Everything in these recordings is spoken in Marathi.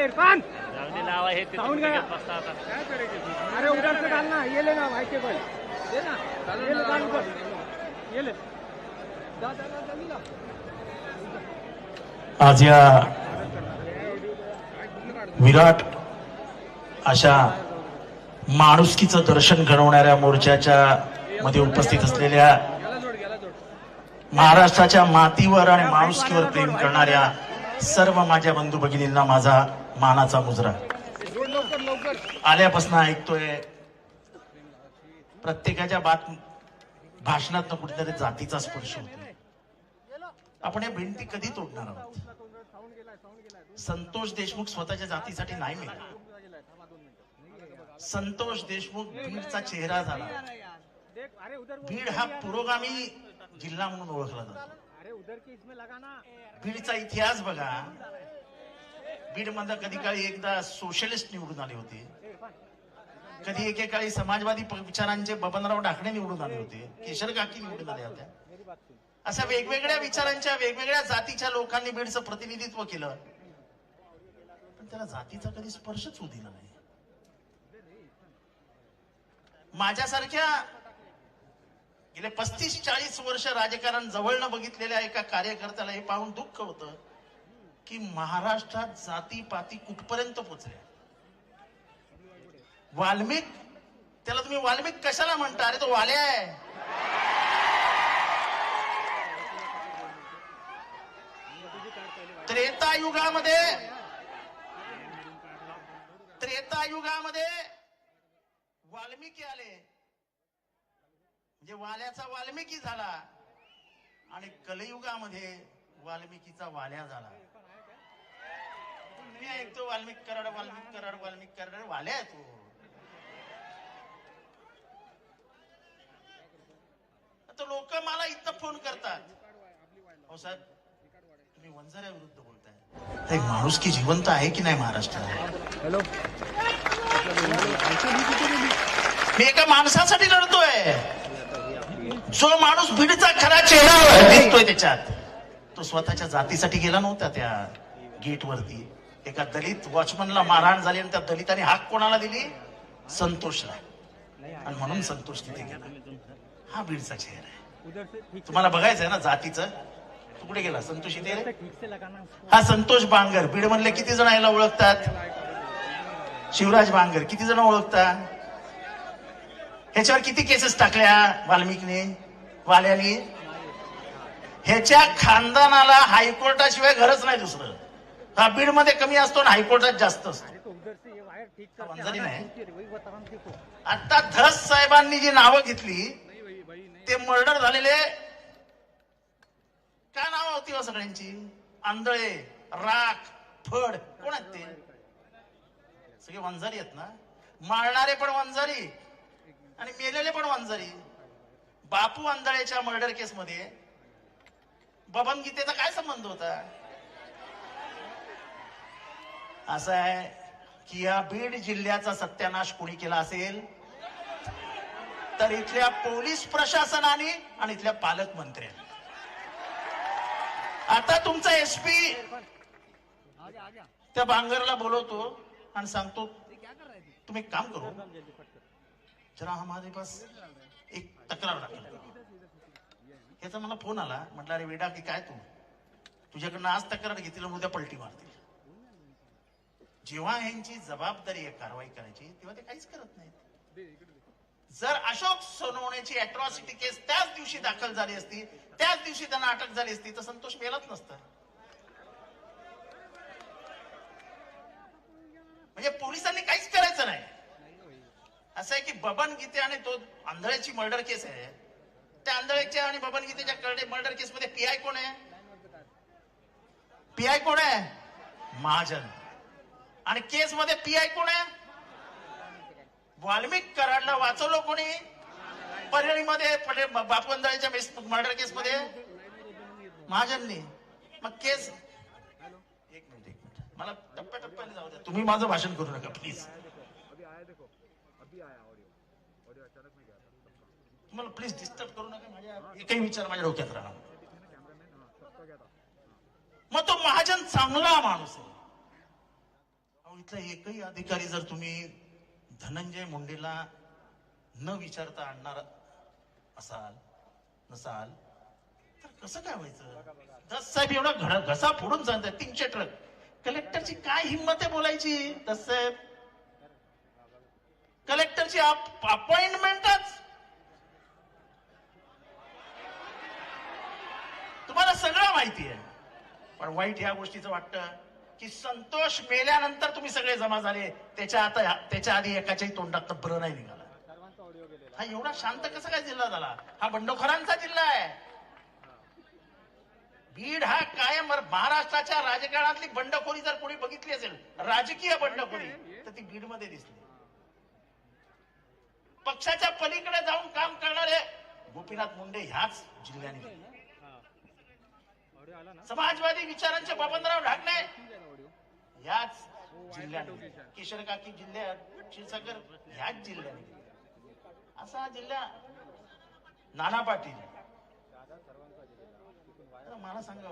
इरफान जाऊन लावा हे ते साऊंड गया बसता आता अरे उधर से डालना ये लेना भाई केबल ये ना ये ले डाल ऊपर ये ले जा जा जा जल्दी ला आज या विराट अशा माणुसकीचं दर्शन घडवणाऱ्या मोर्चाच्या मध्ये उपस्थित असलेल्या महाराष्ट्राच्या मातीवर आणि माणुसकीवर प्रेम करणाऱ्या सर्व माझ्या बंधू भगिनींना माझा मानाचा मुजरा. आल्यापासून ऐकतोय प्रत्येकाच्या भाषणात कुठेतरी जातीचा स्पर्श होतो. आपण या भिंती कधी तोडणार आहोत? संतोष देशमुख स्वतःच्या जातीसाठी नाही मिळाला. संतोष देशमुख बीडचा चेहरा झाला. बीड हा पुरोगामी जिल्हा म्हणून ओळखला जातो. बीडचा इतिहास बघा. बीड मध्ये कधी काळी एकदा सोशलिस्ट निवडून आले होते, कधी एकेकाळी समाजवादी विचारांचे बबनराव ढाकणे निवडून आले होते, केशर काकी निवडून आल्या होत्या. अशा वेगवेगळ्या विचारांच्या वेगवेगळ्या जातीच्या लोकांनी बीडचं प्रतिनिधित्व केलं, पण त्याला जातीचा कधी स्पर्शच होऊ दिला नाही. माझ्यासारख्या गेले 35-40 वर्ष राजकारण जवळनं बघितलेल्या एका कार्यकर्त्याला हे पाहून दुःख होतं की महाराष्ट्रात जातीपाती कुठपर्यंत पोहोचल्या. वाल्मिक, त्याला तुम्ही वाल्मिक कशाला म्हणता? अरे तो वाल्या आहे. त्रेतायुगामध्ये वाल्मिकी आले म्हणजे वाल्याचा वाल्मिकी झाला, आणि कलयुगामध्ये वाल्मिकीचा वाल्या झाला. मी ऐकतो वाल्मिक कराड वाल्मिक कराड वाल्मिक कराड, वाल्या आहे तो. आता लोक मला इथं फोन करतात, हो साहेब तुम्ही वंजाऱ्या विरुद्ध बोलताय, माणूस की जिवंत आहे की नाही महाराष्ट्रात? हॅलो, मी एका माणसासाठी लढतोय. जो माणूस बीडचा खरा चेहरा दिसतोय त्याच्यात, तो स्वतःच्या जातीसाठी गेला नव्हता. त्या गेट वरती एका दलित वॉचमनला मारहाण झाली आणि त्या दलिताने हाक कोणाला दिली? संतोषला. आणि म्हणून संतोष तिथे गेला. हा बीडचा चेहरा आहे. तुम्हाला बघायचंय ना जातीचं? तू कुठे गेला? संतोष इथे. हा संतोष बांगर. बीड मधले किती जण याला ओळखतात? शिवराज बांगर किती जण ओळखतात? ह्याच्यावर किती केसेस टाकल्या वाल्मिकने, वाल्याने? ह्याच्या खानदानाला हायकोर्टाशिवाय घरच नाही दुसरं. हा बीड मध्ये कमी असतो आणि हायकोर्टात जास्त असतो. वंजारी नाही. आता धस साहेबांनी जी नावं घेतली ते मर्डर झालेले, काय नावं होती हो सगळ्यांची? आंधळे, राख, फड, कोण आहेत ते? सगळे वंजारी आहेत ना. मारणारे पण वंजारी आणि मेलेले पण वंजारी. बापू आंधळेच्या मर्डर केस मध्ये बबन गीतेचा काय संबंध होता? असं आहे की या बीड जिल्ह्याचा सत्यानाश कोणी केला असेल तर इथल्या पोलीस प्रशासनाने आणि इथल्या पालकमंत्र्यांनी. आता तुमचा एसपी त्या बांगरला बोलवतो आणि सांगतो तुम्ही एक काम करू, जरा हमारे पास एक तक्रार दाखल. ह्याचा मला फोन आला. म्हटलं अरे वेडा की काय, तू तुझ्याकडनं आज तक्रार घेतली, उद्या पलटी मारतील. जेव्हा यांची जबाबदारी आहे कारवाई करायची तेव्हा ते काहीच करत नाहीत. जर अशोक सोनवणेची अॅट्रॉसिटी केस त्याच दिवशी दाखल झाली असती, त्याच दिवशी त्यांना अटक झाली असती, तर संतोष मेलाच नसता. म्हणजे पोलिसांनी काहीच करायचं नाही. असं आहे की बबन गीते आणि तो आंधळ्याची मर्डर केस आहे. त्या आंधळ्याच्या आणि बबन गीतेच्या मर्डर केस मध्ये पीआय कोण आहे? पीआय कोण आहे? महाजन. आणि केस मध्ये पीआय कोण आहे? वाल्मिक कराडला वाचवलं कोणी? परळीमध्ये बापू आंधळ्याच्या मर्डर केस मध्ये महाजननी. मग केस, एक मिनिट मला टप्प्याटप्प्याने जाऊ द्या. तुम्ही माझं भाषण करू नका प्लीज. तुम्हाला प्लीज डिस्टर्ब करू नका. माझ्या एकही विचार माझ्या डोक्यात राहणार. मग तो महाजन चांगला माणूस आहे. अहो, इथला एकही अधिकारी जर तुम्ही धनंजय मुंडेला न विचारता आणणार नसाल तर कसं काय व्हायचं? दस साहेब एवढा घसा फोडून सांगताय 300 ट्रक. कलेक्टरची काय हिंमत आहे बोलायची? दस साहेब, कलेक्टरची अपॉइंटमेंटच तुम्हाला सगळं माहिती आहे. पण वाईट ह्या गोष्टीचं वाटतं की संतोष मेल्यानंतर तुम्ही सगळे जमा झाले, त्याच्या आधी एकाच्याही तोंडात ब्र नाही निघाला. हा एवढा शांत कसा काय जिल्हा झाला? हा बंडखोरांचा जिल्हा आहे. बीड हा कायम महाराष्ट्राच्या राजकारणातली बंडखोरी जर कोणी बघितली असेल, राजकीय बंडखोरी, तर ती बीड मध्ये दिसली. पक्षाच्या पलीकडे जाऊन काम करणारे गोपीनाथ मुंडे ह्याच जिल्ह्याने, समाजवादी विचारांचे बबनराव ढाकणे ह्याच जिल्ह्याने, किशोरकाकी जिल्ह्यात, क्षीरसागर ह्याच जिल्ह्याने, असा जिल्हा नाना पाटील. मला सांगा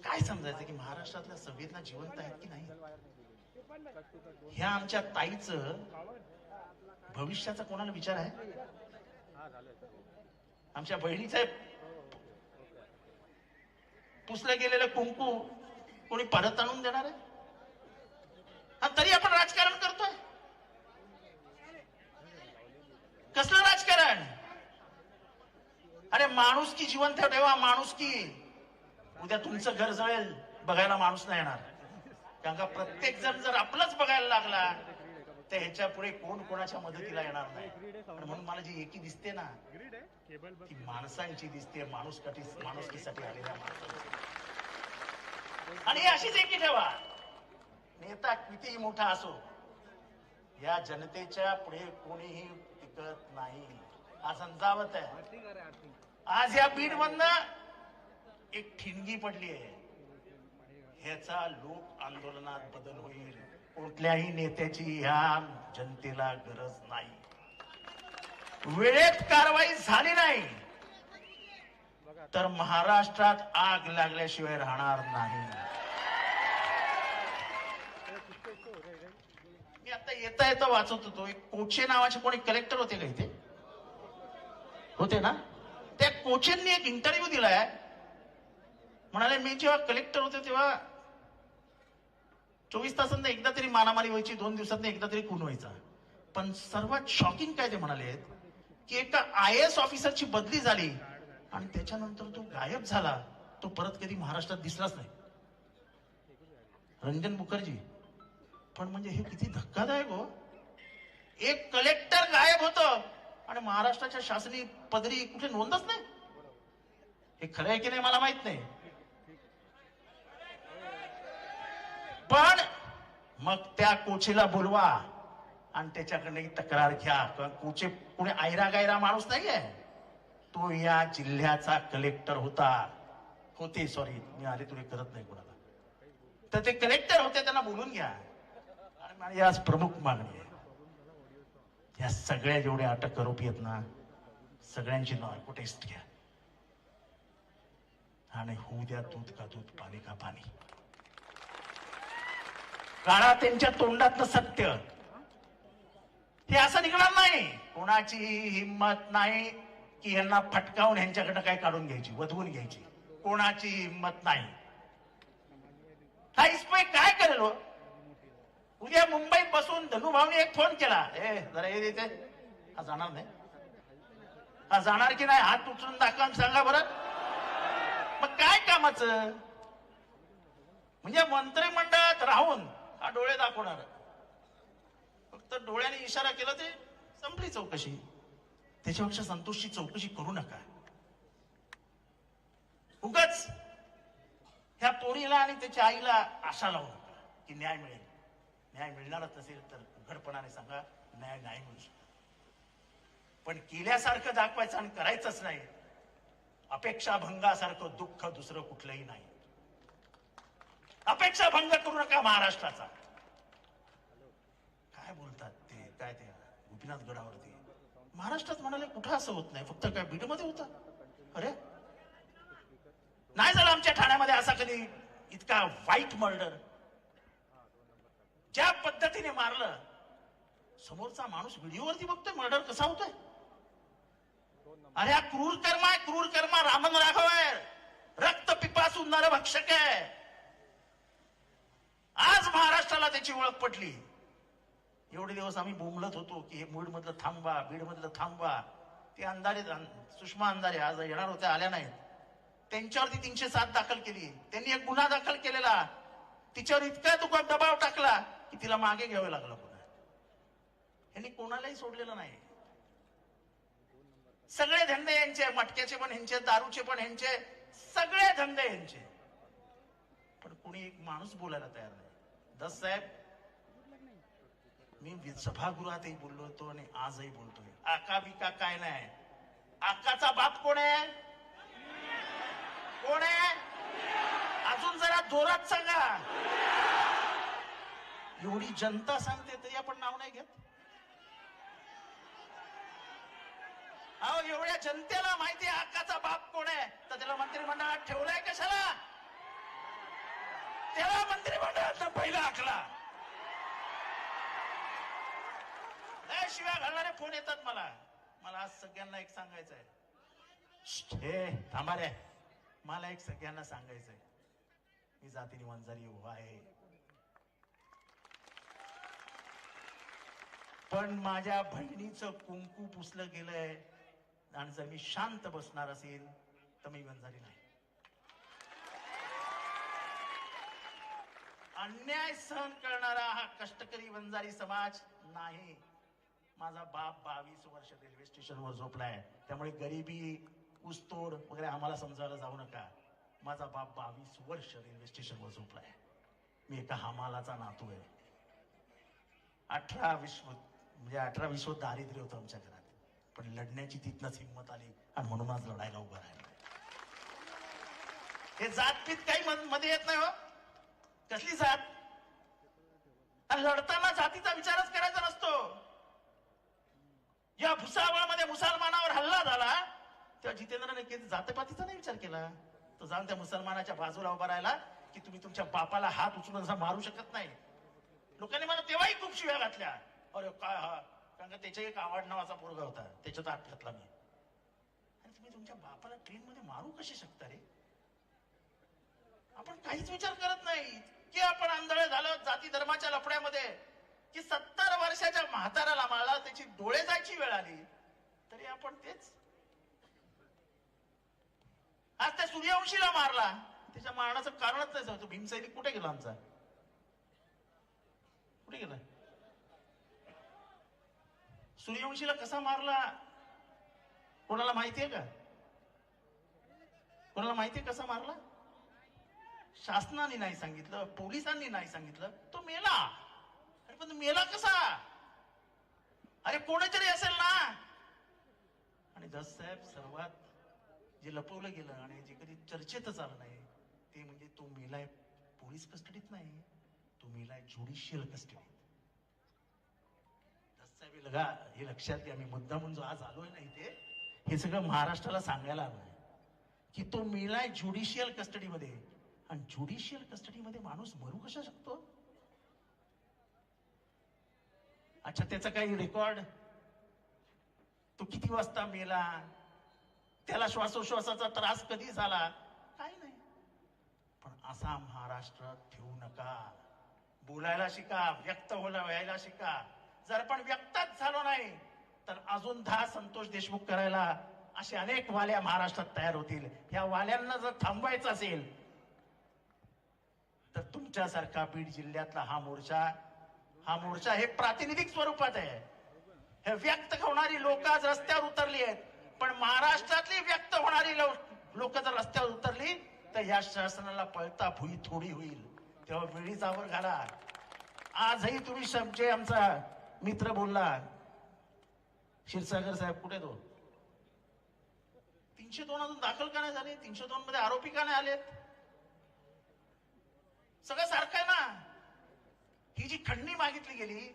काय समजायचं की महाराष्ट्रातल्या संवेदना जिवंत आहेत की नाही? ह्या आमच्या ताईचं भविष्याचा कोणाला विचार आहे? आमच्या बहिणीचं पुसलं गेलेलं कुंकू कोणी परत आणून देणार आहे? आणि तरी आपण राजकारण करतोय. कसलं राजकारण? अरे माणुसकी जिवंत ठेवा, माणुसकी. उद्या तुमचं घर जळेल, बघायला माणूस नाही येणार. कारण का प्रत्येक जण जर आपलंच बघायला लागला तर ह्याच्या पुढे कोण कोणाच्या मदतीला येणार नाही. आणि म्हणून मला जी एकी दिसते ना, ती माणसांची दिसते, माणुसकीसाठी आलेल्या माणसांची. आणि अशीच एकी ठेवा. नेता कितीही मोठा असो, या जनतेच्या पुढे कोणीही टिकत नाही. हा समजावत आहे. आज या बीड मधनं एक ठिणगी पडली आहे. ह्याचा लोक आंदोलनात बदल होईल. कुठल्याही नेत्याची ह्या जनतेला गरज नाही. वेळेत कारवाई झाली नाही तर महाराष्ट्रात आग लागल्याशिवाय राहणार नाही. मी आता येता वाचत होतो, एक कोचे नावाचे कोणी कलेक्टर होते का इथे? होते ना? त्या कोचेंनी एक इंटरव्ह्यू दिलाय. म्हणाले मी जेव्हा कलेक्टर होते तेव्हा 24 तासांना एकदा तरी मारामारी व्हायची, 2 दिवसांना एकदा तरी खून व्हायचा. पण सर्वात शॉकिंग काय ते म्हणाले की एका IAS ऑफिसरची बदली झाली आणि त्याच्यानंतर तो गायब झाला. तो परत कधी महाराष्ट्रात दिसलाच नाही. रंजन मुखर्जी. पण म्हणजे हे किती धक्कादायक हो. एक कलेक्टर गायब होतो आणि महाराष्ट्राच्या शासनी पदरी कुठे नोंदच नाही. हे खरं आहे की नाही मला माहित नाही. पण मग त्या कोचेला बोलवा आणि त्याच्याकडे तक्रार घ्या. कोचे कोणी आयरा गायरा माणूस नाहीये. तो या जिल्ह्याचा कलेक्टर होते. सॉरी, मी आले तुला करत नाही कोणाला. तर ते कलेक्टर होते, त्यांना बोलून घ्या. आणि माझी आज प्रमुख मागणी आहे, या सगळ्या जेवढे अटक आरोपी आहेत ना, सगळ्यांची नार्को टेस्ट घ्या आणि होऊ द्या दूध का दूध, पाणी का पाणी. काळा त्यांच्या तोंडातलं सत्य. हे असं निघणार नाही. कोणाची हिंमत नाही की यांना फटकावून ह्यांच्याकडनं काय काढून घ्यायची, वधवून घ्यायची. कोणाची हिंमत नाही. हा इस्माई काय करेल हो? उद्या मुंबईत बसून धनुभावने एक फोन केला, जरा हे देते, हा जाणार नाही. हा जाणार की नाही? हात उचलून दाखवा, सांगा बरं. मग काय कामाचं? म्हणजे मंत्रिमंडळात राहून हा डोळे दाखवणार. फक्त डोळ्याने इशारा केला ते संपली चौकशी. त्याच्यापेक्षा संतोषची चौकशी करू नका. उगाच ह्या पोरीला आणि त्याच्या आईला आशा लावू नका की न्याय मिळेल. न्याय मिळणारच नसेल तर उघडपणाने सांगा न्याय नाही मिळू शकत. पण केल्यासारखं दाखवायचं आणि करायचंच नाही. अपेक्षा भंगासारखं दुःख दुसरं कुठलंही नाही. अपेक्षा भंग करू नका महाराष्ट्राचा. काय बोलतात ते, काय ते गोपीनाथ गडावरती महाराष्ट्रात म्हणाले कुठं असं होत नाही, फक्त काय बीडमध्ये होतं. अरे नाही झालं आमच्या ठाण्यामध्ये असा कधी इतका वाईट मर्डर. ज्या पद्धतीने मारलं, समोरचा माणूस व्हिडिओवरती बघतोय मर्डर कसा होतोय. अरे हा क्रूर कर्म आहे, क्रूर कर्म. रामन राघव आहे, रक्त पिपासू नरभक्षक आहे. आज महाराष्ट्राला त्याची ओळख पटली. एवढे दिवस आम्ही बोंबलत होतो की हे बीड मधलं थांबवा, बीड मधलं थांबवा. ते अंधारे, सुषमा अंधारे आज येणार होत्या, आल्या नाहीत. त्यांच्यावरती 307 दाखल केली. त्यांनी एक गुन्हा दाखल केलेला, तिच्यावर इतका दबाव टाकला की तिला मागे घ्यावं लागलं. पुन्हा यांनी कोणालाही सोडलेलं नाही. सगळे धंदे यांचे, मटक्याचे पण ह्यांचे, दारूचे पण ह्यांचे, सगळे धंदे यांचे. पण कोणी एक माणूस बोलायला तयार नाही. दस साहेब, मी सभागृहातही बोललो होतो आणि आजही बोलतोय, आका बिका काय नाही. आकाचा बाप कोण आहे? कोण आहे? अजून जरा जोरात सांगा. एवढी जनता सांगते तरी आपण नाव नाही घेत. अहो, एवढ्या जनतेला माहिती आहे आकाचा बाप कोण आहे, तर त्याला मंत्रिमंडळात ठेवलंय कशाला? त्याला मंत्रिमंडळात पहिला आखला. शिव्या घालणारे फोन येतात मला. मला आज सगळ्यांना एक सांगायचं आहे. हे थांबा रे, मला एक सगळ्यांना सांगायचंय. मी जातीने वंजारी उभा आहे, पण माझ्या बहिणीचं कुंकू पुसलं गेलंय आणि जर मी शांत बसणार असेल तर मी वंजारी नाही. अन्याय सहन करणारा हा कष्टकरी वंजारी समाज नाही. माझा बाप 22 वर्ष रेल्वे स्टेशनवर झोपलाय, त्यामुळे गरिबी, ऊसतोड वगैरे आम्हाला समजायला जाऊ नका. माझा बाप 22 वर्ष रेल्वे स्टेशनवर झोपलाय. मी एका हमालाचा नातू आहे. 18-20 दारिद्र्य होतं आमच्या घरात, पण लढण्याची तिथनच हिंमत आली आणि म्हणून आज लढायला उभं राहिलं. हे जातपीत काही मध्ये येत नाही हो. कसली जात? लढताना जातीचा विचारच करायचा नसतो. या भुसावळमध्ये मुसलमानावर हल्ला झाला तेव्हा जितेंद्रने जातपातीचा नाही विचार केला. तो जाऊन त्या मुसलमानाच्या बाजूला उभा राहिला की तुम्ही तुमच्या बापाला हात उचलून असा मारू शकत नाही. लोकांनी मला तेव्हाही खूप शिव्या घातल्या. अरे काय हा, कारण का त्याच्या एक आवाड नावाचा पोरगा होता, त्याच्यात हात घातला मी. आणि तुम्ही तुमच्या बापाला ट्रेन मध्ये मारू कसे शकता रे? आपण काहीच विचार करत नाही की आपण आंधळे झालो जाती धर्माच्या लफड्यामध्ये, की 70 वर्षाच्या म्हाताऱ्याला मारला, त्याची डोळे जायची वेळ आली तरी आपण तेच. आज त्या सूर्यवंशीला मारला, त्याच्या मारण्याचं कारणच नाही सांगतो. भीमसैनिक कुठे गेला आमचा? कुठे गेला? सूर्यवंशीला कसा मारला कोणाला माहितीये का? कोणाला माहितीये कसा मारला? शासनाने नाही सांगितलं, पोलिसांनी नाही सांगितलं, तो मेला. अरे पण मेला कसा? अरे कोणीतरी असेल ना. आणि दस साहेब, सर्वात जे लपवलं गेलं आणि जे कधी चर्चेतच आलं नाही ते म्हणजे तो मेलाय पोलीस कस्टडीत नाही, तो मेलाय ज्युडिशियल कस्टडीत. दस साहेब हे लक्षात घ्या. मी मुद्दामून जो आज आलोय ना इथे, हे सगळं महाराष्ट्राला सांगायला आलोय की तो मेलाय ज्युडिशियल कस्टडीमध्ये. आणि ज्युडिशियल कस्टडीमध्ये माणूस मरू कशा शकतो? अच्छा, त्याचा काही रेकॉर्ड? तो किती वाजता मेला, त्याला श्वासोश्वासाचा त्रास कधी झाला, काही नाही. पण असा महाराष्ट्र ठेवू नका. बोलायला शिका, व्यक्त व्हायला शिका. जर पण व्यक्तच झालो नाही तर अजून 10 संतोष देशमुख करायला असे अनेक वाल्या महाराष्ट्रात तयार होतील. या वाल्यांना जर थांबवायचं असेल तर तुमच्यासारखा बीड जिल्ह्यातला हा मोर्चा हे प्रातिनिधिक स्वरूपात आहे. हे व्यक्त होणारी लोक आज रस्त्यावर उतरली आहेत, पण महाराष्ट्रातली व्यक्त होणारी लोक जर रस्त्यावर उतरली तर या शासनाला पळता भुई थोडी होईल. तेव्हा वेळीच आवर घाला. आजही तुम्ही जे आमचा मित्र बोलला क्षीरसागर साहेब, कुठे तो 302 अजून दाखल का नाही झाले? 302 मध्ये आरोपी का नाही आलेत? सगळं सारखं आहे ना. ही जी खंडणी मागितली गेली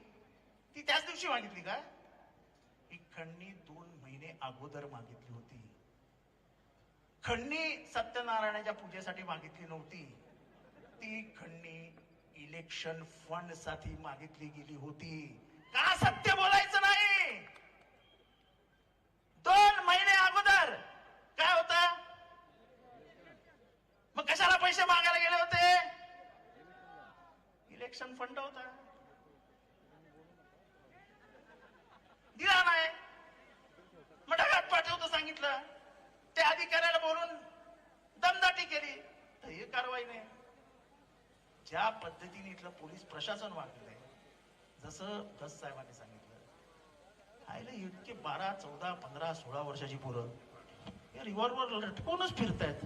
ती त्याच दिवशी मागितली का? ही खंडणी 2 महिने अगोदर मागितली होती. खंडणी सत्यनारायणाच्या पूजेसाठी मागितली नव्हती. ती खंडणी इलेक्शन फंड साठी मागितली गेली होती. का सत्य बोलायचं नाही? 2 महिने अगोदर काय होता? मग कशाला पैसे मागायला गेले होते? इलेक्शन फंड होता, दिला नाही. मग ढगात पाठवतो सांगितलं, त्या अधिकाऱ्याला बोलून दमदाटी केली, तर हे कारवाई नाही. ज्या पद्धतीने इथलं पोलीस प्रशासन वागलंय, जसं दस साहेबांनी सांगितलं, आयला इतके 12, 14, 15, 16 वर्षाची पोरं या रिव्हॉल्वर लटकूनच फिरतायत.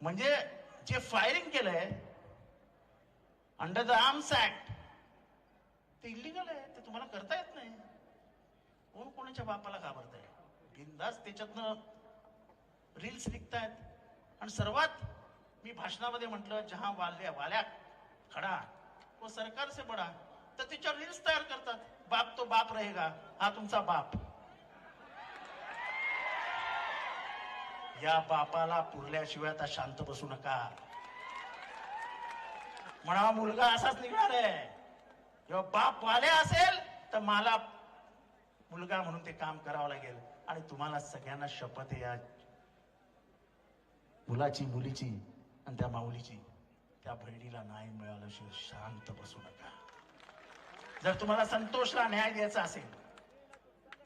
म्हणजे जे फायरिंग केलंय अंडर द आर्म्स ऍक्ट ते इलिगल आहे, ते तुम्हाला करता येत नाही. कोण कोणाच्या बापाला घाबरताय? बिनधास्त त्याच्यातनं रील्स निघतायत. आणि सर्वात मी भाषणामध्ये म्हटलं, जहां वाल्या खडा वो सरकार से बडा, तर त्याच्यावर रील्स तयार करतात. बाप तो बाप रहेगा, हा तुमचा बाप. या बापाला पुरल्याशिवाय आता शांत बसू नका. म्हणा मुलगा असाच निघणार आहे. जेव्हा बाप वाले असेल तर मला मुलगा म्हणून ते काम करावं लागेल. आणि तुम्हाला सगळ्यांना शपथ आहे, या मुलाची, मुलीची आणि त्या माऊलीची, त्या बहिणीला न्याय मिळाल्याशिवाय शांत बसू नका. जर तुम्हाला संतोषला न्याय द्यायचा असेल,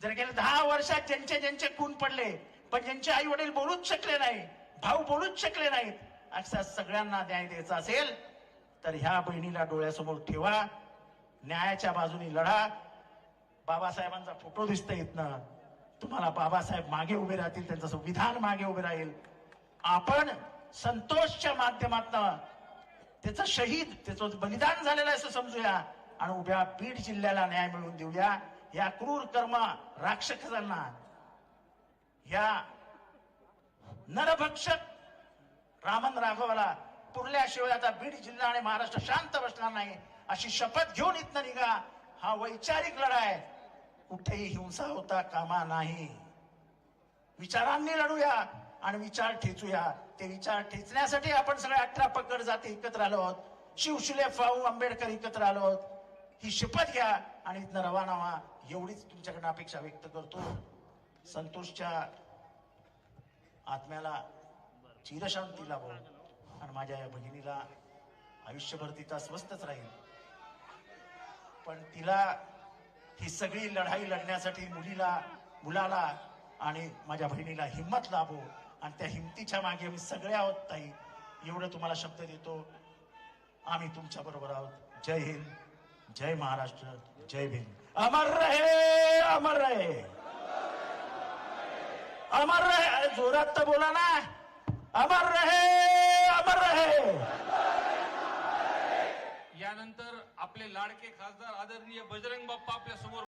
जर गेल्या 10 वर्षात ज्यांचे खून पडले पण ज्यांचे आई वडील बोलूच शकले नाही, भाऊ बोलूच शकले नाहीत, अशा सगळ्यांना न्याय द्यायचा असेल तर ह्या बहिणीला डोळ्यासमोर ठेवा, न्यायाच्या बाजूने लढा. बाबासाहेबांचा फोटो दिसतोय इथनं, तुम्हाला बाबासाहेब मागे उभे राहतील, त्यांचं संविधान मागे उभे राहील. आपण संतोषच्या माध्यमातून त्याचं शहीद, त्याचं बलिदान झालेलं आहे असं समजूया आणि उभ्या बीड जिल्ह्याला न्याय मिळवून देऊया. या क्रूर कर्म राक्षसांना, या नरभक्षक रामन राघवाला पुरल्याशिवाय आता बीड जिल्हा आणि महाराष्ट्र शांत बसणार नाही, अशी शपथ घेऊन इथनं निघा. हा वैचारिक लढा आहे, कुठेही हिंसा होता कामा नाही. विचारांनी लढूया आणि विचार ठेचूया. ते विचार ठेचण्यासाठी आपण सगळे 18 पकड जाती एकत्र आलो आहोत. शिवशिले फाऊ आंबेडकर एकत्र आलो आहोत. ही शपथ घ्या आणि इथनं रवाना व्हा, एवढीच तुमच्याकडनं अपेक्षा व्यक्त करतो. संतोषच्या आत्म्याला चिरशांती लाभो आणि माझ्या या भगिनीला आयुष्यभर तिचा स्वस्थच राहील. पण तिला ही सगळी लढाई लढण्यासाठी मुलाला आणि माझ्या बहिणीला हिंमत लाभो आणि त्या हिमतीच्या मागे आम्ही सगळे आहोत ताई, एवढं तुम्हाला शब्द देतो. आम्ही तुमच्या बरोबर आहोत. जय हिंद, जय महाराष्ट्र, जय भीम. अमर रहे, अमर रहे, अमर रहे. जोरात तर बोला ना. अमर रहे, अमर रहे. यानंतर आपले लाडके खासदार आदरणीय बजरंग बाप्पा आपल्या समोर